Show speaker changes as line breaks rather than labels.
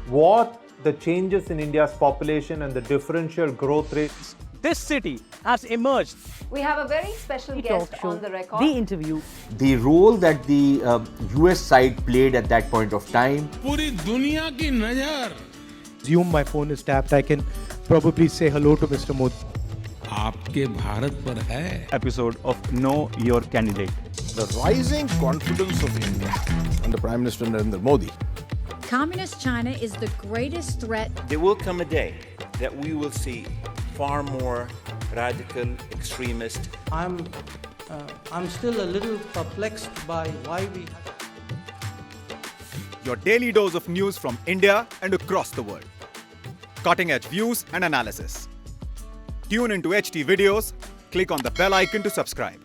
what the changes in India's population and the differential growth rates.
This city has emerged.
We have a very special guest on the record.
The interview.
The role that the US side played at that point of time.
पूरी दुनिया की नजर
Assume my phone is tapped, I can probably say hello to Mr. Modi.
आपके भारत पर है.
Episode of Know Your Candidate.
The rising confidence of India under Prime Minister Narendra Modi.
Communist China is the greatest threat.
There will come a day that we will see far more radical extremist.
I'm still a little perplexed by why we.
Your daily dose of news from India and across the world. Cutting edge views and analysis. Tune into HT videos. Click on the bell icon to subscribe.